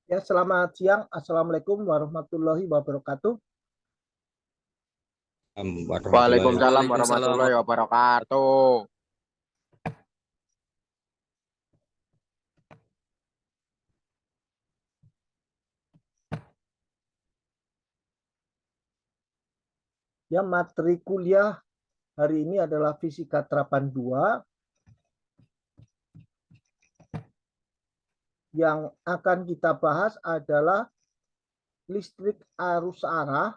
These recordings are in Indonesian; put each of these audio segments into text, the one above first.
Ya, selamat siang. Assalamualaikum warahmatullahi wabarakatuh. Waalaikumsalam Waalaikumsalam. warahmatullahi wabarakatuh. Ya, materi kuliah hari ini adalah Fisika Terapan 2 yang akan kita bahas adalah listrik arus arah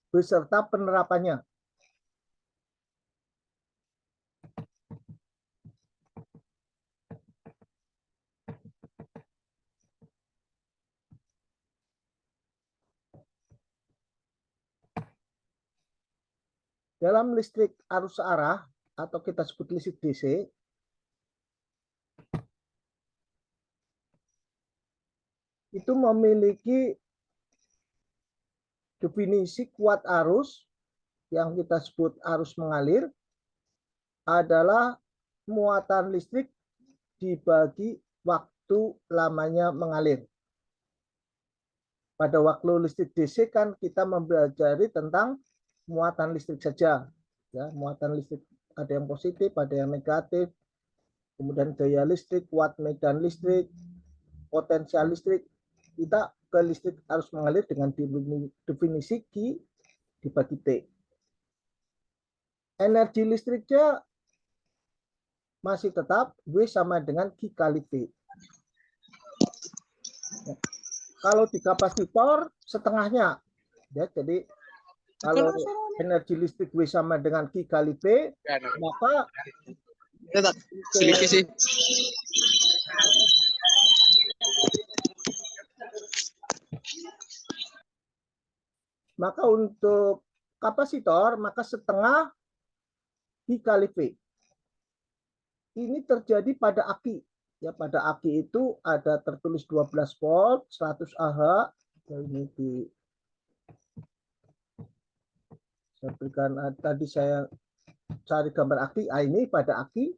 beserta penerapannya. Dalam listrik arus arah atau kita sebut listrik DC, itu memiliki definisi kuat arus yang kita sebut arus mengalir adalah muatan listrik dibagi waktu lamanya mengalir. Pada waktu listrik DC kan kita mempelajari tentang muatan listrik saja. Ya, muatan listrik ada yang positif, ada yang negatif. Kemudian daya listrik, watt medan listrik, potensial listrik. Kita ke listrik harus mengalir dengan definisi Q dibagi T. Energi listriknya masih tetap W sama dengan Q kali V. Ya. Kalau di kapasitor setengahnya. Ya, jadi kalau energi listrik W sama dengan Q kali V, maka Sedikit sih. maka untuk kapasitor, maka setengah Q kali V. Ini terjadi pada aki. Ya, pada aki itu ada tertulis 12 volt, 100 Ah. Ya, ini saya berikan tadi saya cari gambar aki. Ini pada aki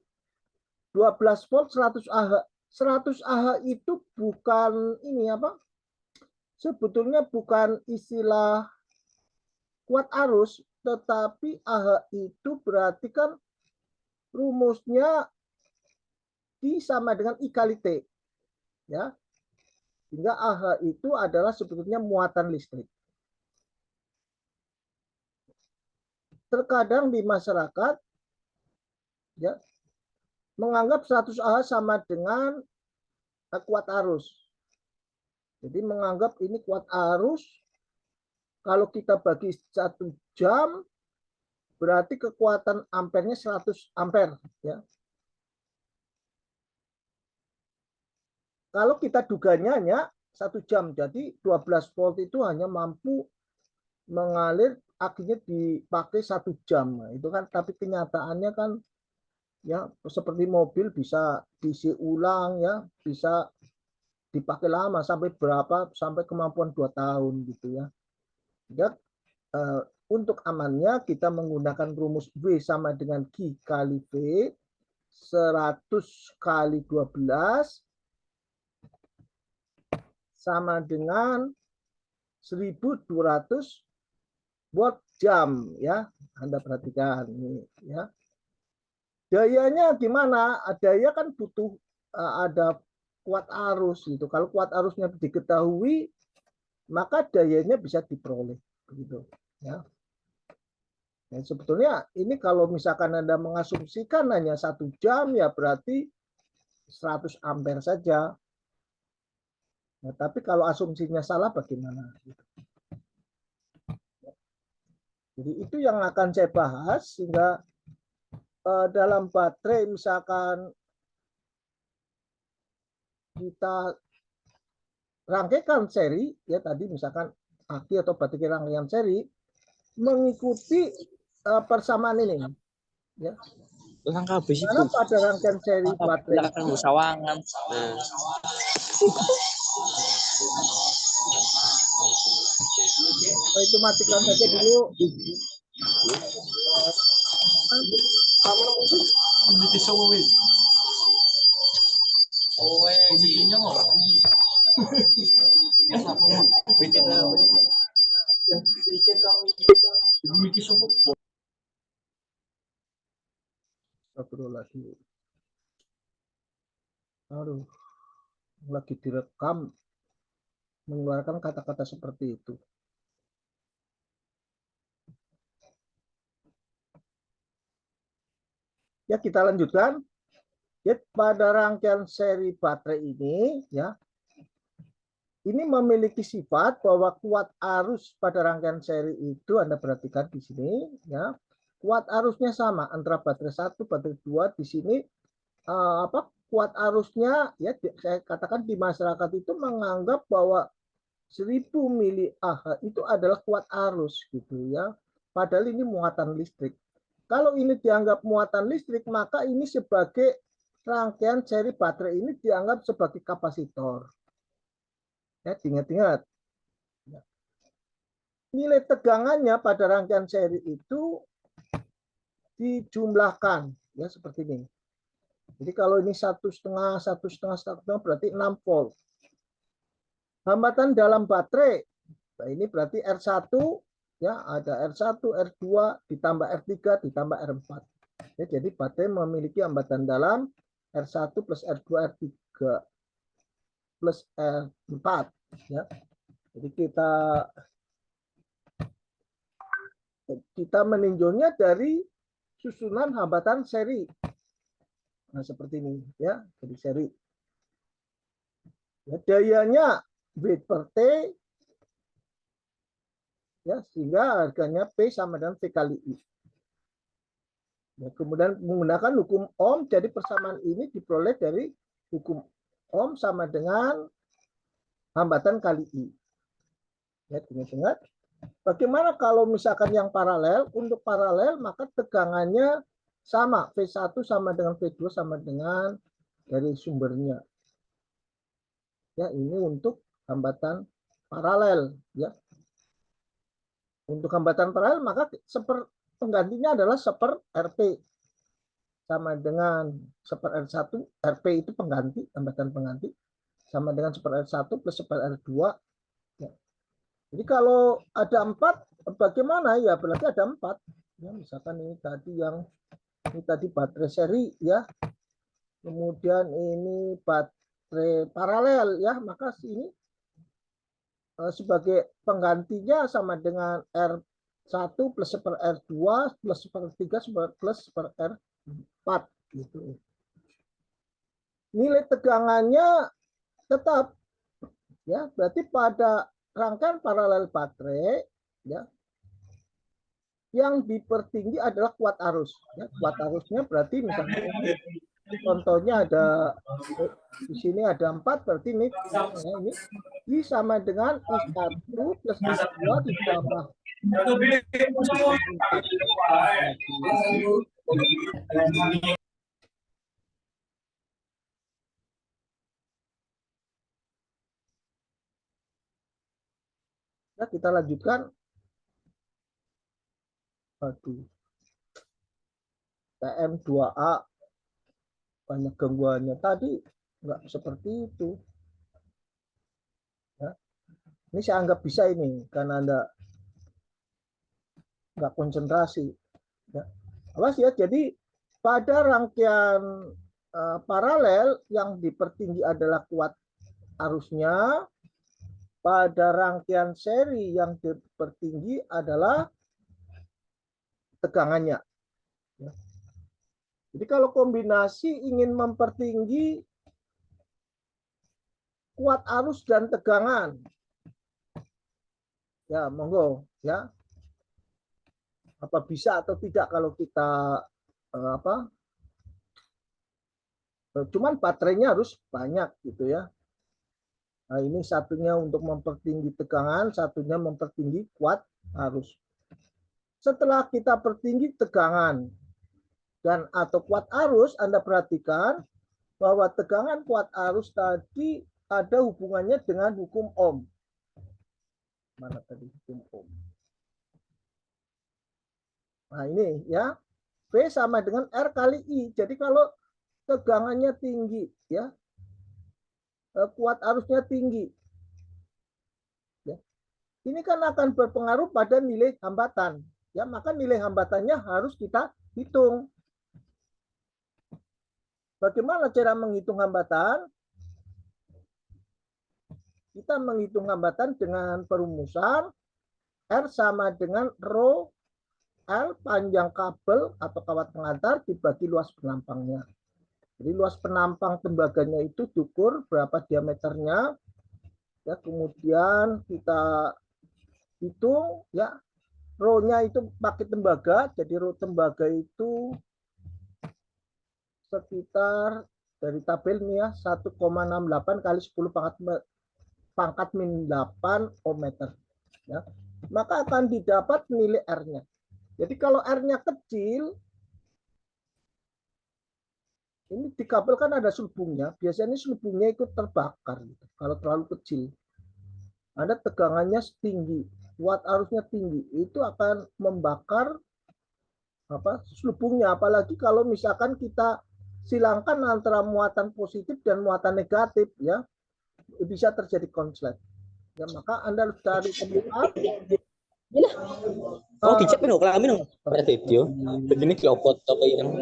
12 volt 100 Ah. 100 Ah itu bukan ini apa? Sebetulnya bukan istilah kuat arus, tetapi Ah itu berarti kan rumusnya I sama dengan I kali T. Ya. Sehingga Ah itu adalah sebetulnya muatan listrik. Terkadang di masyarakat ya menganggap 100 Ah sama dengan kuat arus. Jadi menganggap ini kuat arus, kalau kita bagi 1 jam berarti kekuatan ampernya 100 ampere. Ya. Kalau kita duganya hanya 1 jam, jadi 12 volt itu hanya mampu mengalir akhirnya dipakai 1 jam. Nah, itu kan, tapi kenyataannya kan ya seperti mobil bisa diisi ulang, ya bisa dipakai lama sampai berapa, sampai kemampuan 2 tahun gitu ya. Ya, untuk amannya kita menggunakan rumus W sama dengan Q kali V 100 kali 12 sama dengan 1200 watt jam ya. Anda perhatikan ini ya. Dayanya gimana? Daya kan butuh ada kuat arus gitu. Kalau kuat arusnya diketahui, maka dayanya bisa diperoleh begitu ya. Nah, sebetulnya ini kalau misalkan Anda mengasumsikan hanya 1 jam ya berarti 100 ampere saja. Nah, tapi kalau asumsinya salah bagaimana? Jadi itu yang akan saya bahas, sehingga dalam baterai misalkan kita rangkaikan seri, ya tadi misalkan aki atau baterai rangkaian seri, mengikuti persamaan ini. Ya. Langkah habis itu. Karena pada rangkaian seri baterai akan musawangan. itu matikan saja dulu. Astagfirullahaladzim. Aduh, lagi direkam mengeluarkan kata-kata seperti itu. Ya, kita lanjutkan. Ya, pada rangkaian seri baterai ini, ya, ini memiliki sifat bahwa kuat arus pada rangkaian seri itu, Anda perhatikan di sini, ya, kuat arusnya sama antara baterai 1, baterai 2 di sini. Kuat arusnya, ya, saya katakan di masyarakat itu menganggap bahwa 1000 mAh itu adalah kuat arus, gitu ya. Padahal ini muatan listrik. Kalau ini dianggap muatan listrik, maka ini sebagai rangkaian seri baterai ini dianggap sebagai kapasitor. Ya, ingat-ingat. Nilai tegangannya pada rangkaian seri itu dijumlahkan, ya, seperti ini. Jadi kalau ini 1,5 berarti 6 volt. Hambatan dalam baterai, nah ini berarti R1, ya, ada R1, R2 ditambah R3 ditambah R4. Ya, jadi baterai memiliki hambatan dalam R1 plus R2 R3 plus R4, ya. Jadi kita meninjaunya dari susunan hambatan seri. Nah, seperti ini, ya, jadi seri. Ya, dayanya W per T, ya, sehingga harganya P sama dengan V kali I. Ya, kemudian menggunakan hukum Ohm, jadi persamaan ini diperoleh dari hukum Ohm sama dengan hambatan kali I. Ya, ingat-ingat. Bagaimana kalau misalkan yang paralel? Untuk paralel maka tegangannya sama, V1 sama dengan V2 sama dengan dari sumbernya. Ya, ini untuk hambatan paralel, ya. Untuk hambatan paralel maka penggantinya adalah seper RP sama dengan seper R1, RP itu pengganti, hambatan pengganti, sama dengan seper R1 plus seper R2. Ya. Jadi kalau ada 4, bagaimana? Ya berarti ada 4. Ya, misalkan ini tadi baterai seri, ya. Kemudian ini baterai paralel, ya, maka ini sebagai penggantinya sama dengan R1 plus seper R2 plus seper R3 plus seper R4, gitu. Nilai tegangannya tetap, ya, berarti pada rangkaian paralel baterai, ya, yang dipertinggi adalah kuat arus, ya. Kuat arusnya berarti misalnya contohnya ada di sini ada 4, berarti ini, ya, ini sama dengan I1 plus I2 ditambah ya, kita lanjutkan. Aduh. TM2A banyak gangguannya, tadi nggak seperti itu, ya. Ini saya anggap bisa ini karena Anda nggak konsentrasi, ya. Awas ya, jadi pada rangkaian paralel yang dipertinggi adalah kuat arusnya, pada rangkaian seri yang dipertinggi adalah tegangannya, ya. Jadi kalau kombinasi ingin mempertinggi kuat arus dan tegangan, ya monggo, ya. Apa bisa atau tidak kalau kita cuman baterainya harus banyak, gitu ya. Nah, ini satunya untuk mempertinggi tegangan, satunya mempertinggi kuat arus. Setelah kita pertinggi tegangan dan atau kuat arus, Anda perhatikan bahwa tegangan kuat arus tadi ada hubungannya dengan hukum Ohm. Mana tadi hukum Ohm? Nah, ini, ya. V sama dengan R kali I. Jadi kalau tegangannya tinggi, ya, kuat arusnya tinggi. Ya. Ini kan akan berpengaruh pada nilai hambatan. Ya, maka nilai hambatannya harus kita hitung. Bagaimana cara menghitung hambatan? Kita menghitung hambatan dengan perumusan R sama dengan rho L panjang kabel atau kawat pengantar dibagi luas penampangnya. Jadi luas penampang tembaganya itu diukur berapa diameternya. Ya, kemudian kita hitung ya rho-nya itu pakai tembaga. Jadi rho tembaga itu sekitar dari tabel ini ya 1,68 kali 10 pangkat min 8 ohmmeter. Ya. Maka akan didapat nilai R-nya. Jadi kalau R-nya kecil, ini di kabel kan ada selubungnya. Biasanya selubungnya ikut terbakar. Gitu. Kalau terlalu kecil, ada tegangannya tinggi, watt arusnya tinggi, itu akan membakar selubungnya. Apalagi kalau misalkan kita silangkan antara muatan positif dan muatan negatif, ya bisa terjadi konslet. Ya, maka Anda harus cari penyebab. Oh, dicek no, kelamin no. Ada video. Begini kelopot apa yang.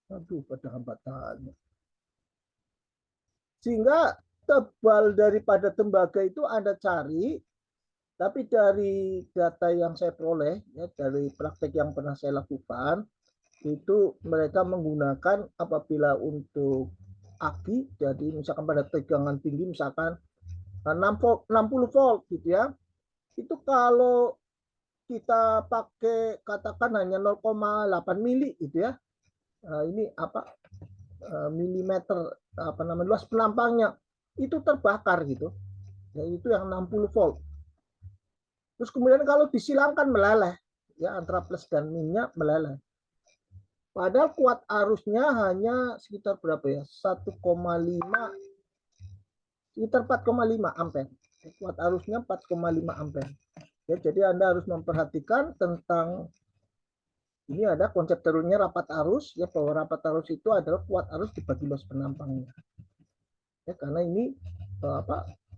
Aduh, pada hambatannya. Sehingga tebal daripada tembaga itu Anda cari, tapi dari data yang saya peroleh, ya, dari praktek yang pernah saya lakukan, itu mereka menggunakan apabila untuk aki, jadi misalkan pada tegangan tinggi, misalkan 60 volt gitu ya, itu kalau kita pakai katakan hanya 0,8 mili gitu ya, ini milimeter luas penampangnya itu terbakar gitu, yaitu yang 60 volt. Terus kemudian kalau disilangkan meleleh, ya antara plus dan minnya meleleh. Padahal kuat arusnya hanya sekitar berapa ya? 1,5 sekitar 4,5 ampere. Kuat arusnya 4,5 ampere. Ya, jadi Anda harus memperhatikan tentang ini ada konsep turunnya rapat arus, ya bahwa rapat arus itu adalah kuat arus dibagi luas penampangnya. Ya, karena ini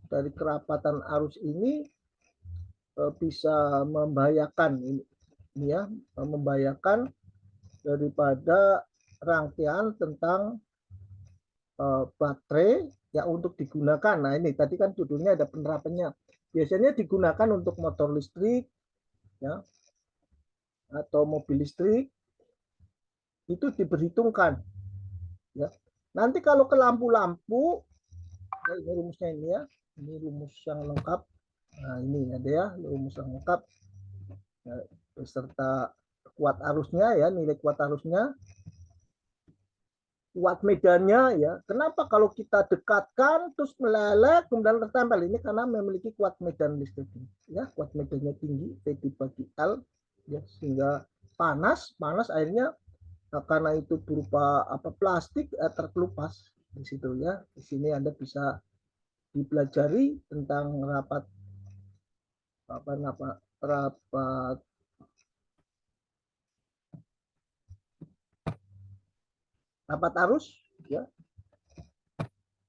dari kerapatan arus ini bisa membahayakan ini ya, membahayakan daripada rangkaian tentang baterai ya untuk digunakan. Nah, ini tadi kan judulnya ada penerapannya. Biasanya digunakan untuk motor listrik ya atau mobil listrik, itu diperhitungkan ya. Nanti kalau ke lampu-lampu, ya ini rumusnya ini ya. Ini rumus yang lengkap. Nah, ini ada ya rumus yang lengkap ya, beserta kuat arusnya ya, nilai kuat arusnya, kuat medannya ya. Kenapa kalau kita dekatkan terus meleleh kemudian tertempel, ini karena memiliki kuat medan listrik ya, kuat medannya tinggi V dibagi L ya, sehingga panas airnya karena itu berupa plastik terkelupas di situ ya. Di sini Anda bisa dipelajari tentang rapat arus ya,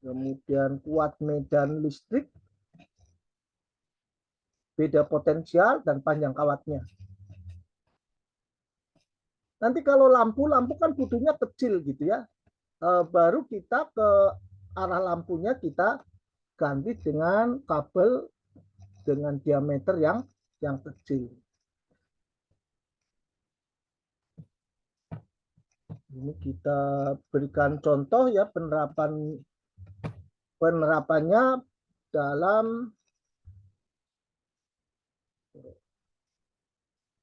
kemudian kuat medan listrik, beda potensial dan panjang kawatnya. Nanti kalau lampu kan butuhnya kecil gitu ya, baru kita ke arah lampunya kita ganti dengan kabel dengan diameter yang kecil. Ini kita berikan contoh ya penerapannya dalam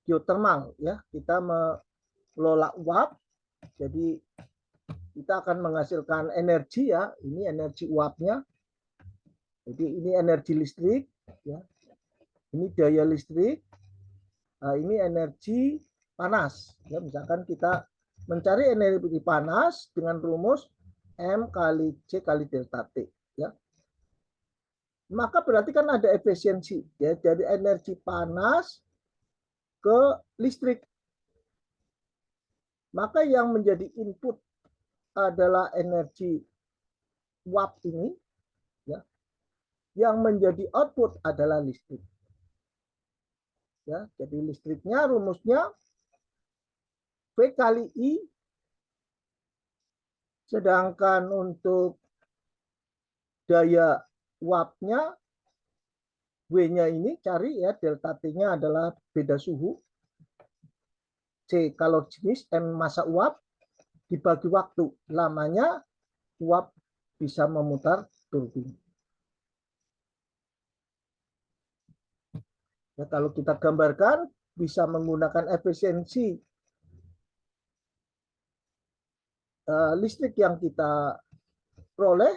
geothermal ya. Kita mengelola uap, jadi kita akan menghasilkan energi ya. Ini energi uapnya. Jadi ini energi listrik ya. Ini daya listrik. Nah, ini energi panas ya. Misalkan kita mencari energi panas dengan rumus M kali C kali delta T ya. Maka berarti kan ada efisiensi ya, dari energi panas ke listrik. Maka yang menjadi input adalah energi uap ini, ya, yang menjadi output adalah listrik. Ya, jadi listriknya rumusnya V kali I, sedangkan untuk daya uapnya W-nya ini cari ya, delta T-nya adalah beda suhu. C kalau jenis, M masa uap, dibagi waktu. Lamanya uap bisa memutar turbin. Ya, kalau kita gambarkan, bisa menggunakan efisiensi listrik yang kita peroleh,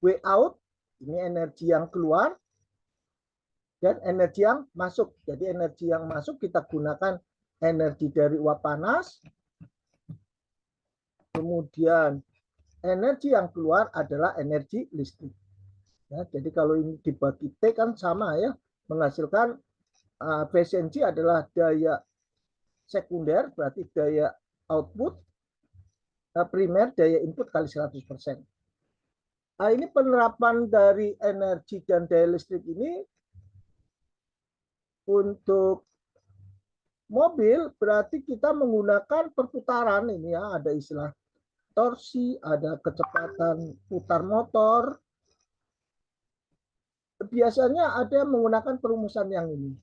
W out, ini energi yang keluar, dan energi yang masuk. Jadi energi yang masuk kita gunakan energi dari uap panas, kemudian energi yang keluar adalah energi listrik. Ya, jadi kalau ini dibagi T kan sama ya, menghasilkan efisiensi adalah daya sekunder, berarti daya output, primer daya input kali 100%. Nah, ini penerapan dari energi dan daya listrik ini untuk mobil berarti kita menggunakan perputaran ini ya, ada istilah torsi, ada kecepatan putar motor. Biasanya ada yang menggunakan perumusan yang ini.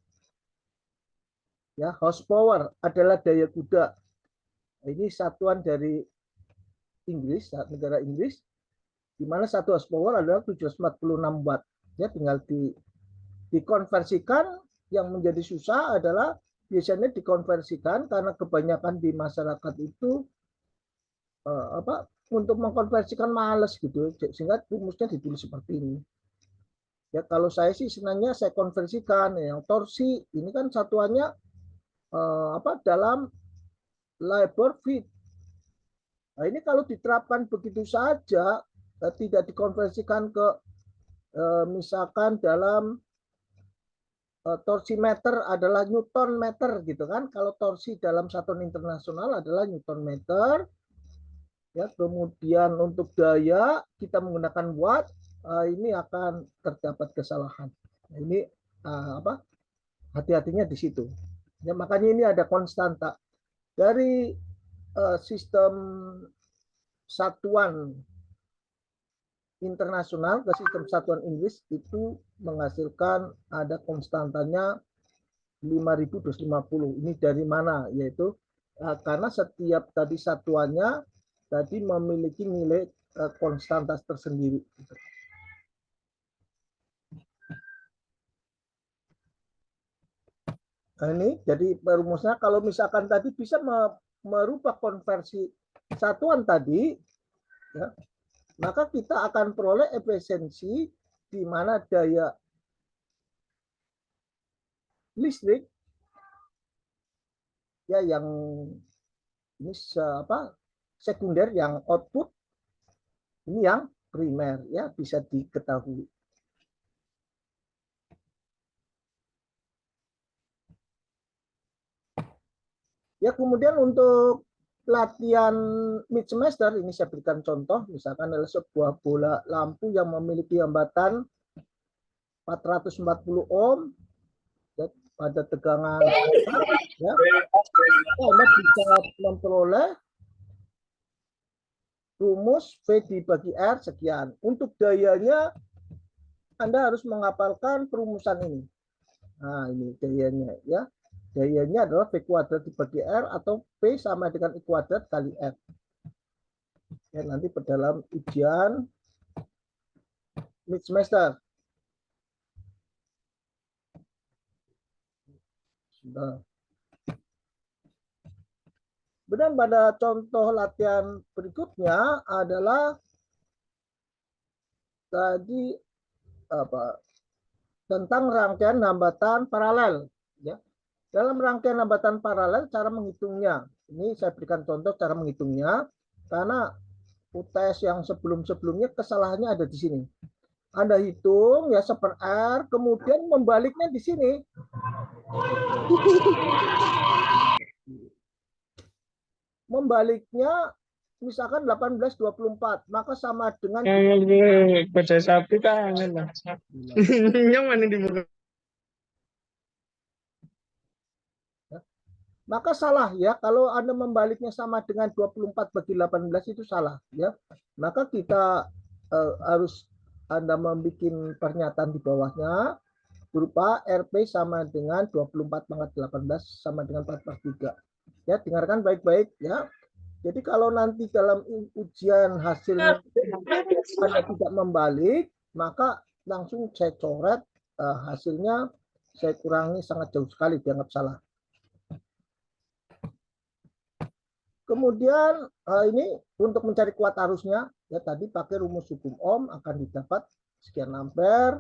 Ya, horsepower adalah daya kuda. Ini satuan dari Inggris, negara Inggris, di mana satu horsepower adalah 746 watt. Ya, tinggal dikonversikan. Yang menjadi susah adalah biasanya dikonversikan karena kebanyakan di masyarakat itu untuk mengkonversikan males gitu, sehingga rumusnya ditulis seperti ini. Ya, kalau saya sih senangnya saya konversikan yang torsi ini kan satuannya dalam labor feet. Nah, ini kalau diterapkan begitu saja, tidak dikonversikan ke misalkan dalam torsi meter adalah Newton meter gitu kan. Kalau torsi dalam satuan internasional adalah Newton meter. Ya, kemudian untuk daya kita menggunakan watt, ini akan terdapat kesalahan. Nah, ini hati-hatinya di situ. Ya, makanya ini ada konstanta dari sistem satuan internasional ke sistem satuan Inggris itu menghasilkan ada konstantanya 5.250. Ini dari mana? Yaitu karena setiap tadi satuannya tadi memiliki nilai konstanta tersendiri. Nah, ini jadi rumusnya kalau misalkan tadi bisa merubah konversi satuan tadi, ya, maka kita akan peroleh efisiensi di mana daya listrik ya yang ini sekunder, yang output ini yang primer ya, bisa diketahui. Ya, kemudian untuk latihan mid semester ini saya berikan contoh, misalkan adalah sebuah bola lampu yang memiliki hambatan 440 ohm ya, pada tegangan ya, Anda bisa memperoleh rumus V dibagi R sekian. Untuk dayanya Anda harus menghafalkan perumusan ini. Nah, ini dayanya ya. Dayanya adalah V kuadrat dibagi R atau P sama dengan I kuadrat kali R. Ya, nanti dalam ujian mid semester. Sudah. Kemudian pada contoh latihan berikutnya adalah tadi tentang rangkaian hambatan paralel. Ya. Dalam rangkaian hambatan paralel, cara menghitungnya. Ini saya berikan contoh cara menghitungnya, karena UTS yang sebelum-sebelumnya kesalahannya ada di sini. Anda hitung ya 1/R, kemudian membaliknya di sini. Membaliknya misalkan 1824, maka sama dengan Baca sapi kangen lah. Yang mana di muka? maka salah ya kalau Anda membaliknya sama dengan 24 bagi 18 itu salah ya. Maka kita harus Anda membuat pernyataan di bawahnya berupa RP sama dengan 24 pangkat 18 sama dengan 4/3. Ya, dengarkan baik-baik ya. Jadi kalau nanti dalam ujian hasilnya Anda tidak membalik, maka langsung saya coret hasilnya, saya kurangi sangat jauh sekali dianggap salah. Kemudian ini untuk mencari kuat arusnya, ya tadi pakai rumus hukum Ohm akan didapat sekian ampere.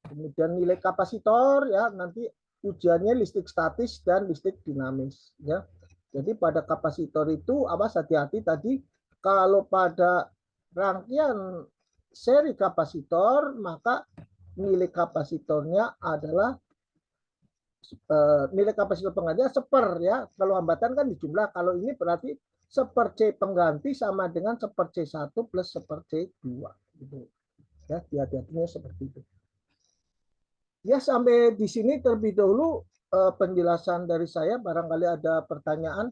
Kemudian nilai kapasitor ya nanti ujiannya listrik statis dan listrik dinamis ya. Jadi pada kapasitor itu awas hati-hati tadi kalau pada rangkaian seri kapasitor maka nilai kapasitornya adalah nilai kapasitor penggantinya seper ya. Kalau hambatan kan dijumlah. Kalau ini berarti seper C pengganti sama dengan seper C1 plus seper C2 gitu. Ya, hati-hatinya seperti itu. Ya, sampai di sini terlebih dahulu penjelasan dari saya. Barangkali ada pertanyaan.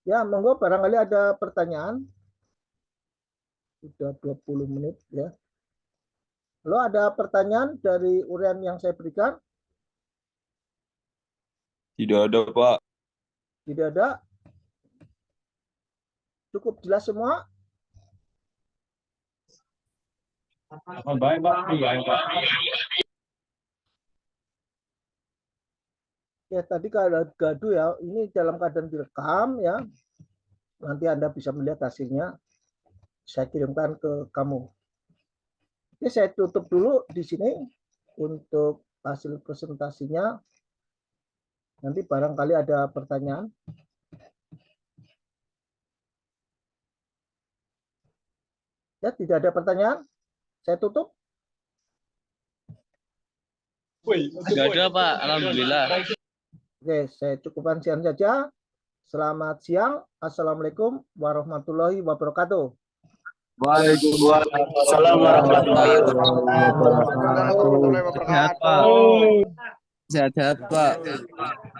Ya, monggo barangkali ada pertanyaan. Sudah 20 menit ya. Lalu ada pertanyaan dari uraian yang saya berikan? Tidak ada, Pak. Tidak ada? Cukup jelas semua? Baik, Pak. Baik, Pak. Ya, tadi kalau gaduh ya, ini dalam keadaan direkam ya. Nanti Anda bisa melihat hasilnya. Saya kirimkan ke kamu. Oke, saya tutup dulu di sini untuk hasil presentasinya. Nanti barangkali ada pertanyaan. Ya, tidak ada pertanyaan. Saya tutup. Tidak ada, Pak. Alhamdulillah. Oke, saya cukupkan sekian saja. Selamat siang. Assalamualaikum warahmatullahi wabarakatuh. Waalaikumsalam warahmatullahi wabarakatuh. Sehat, Pak. Sehat-sehat, Pak.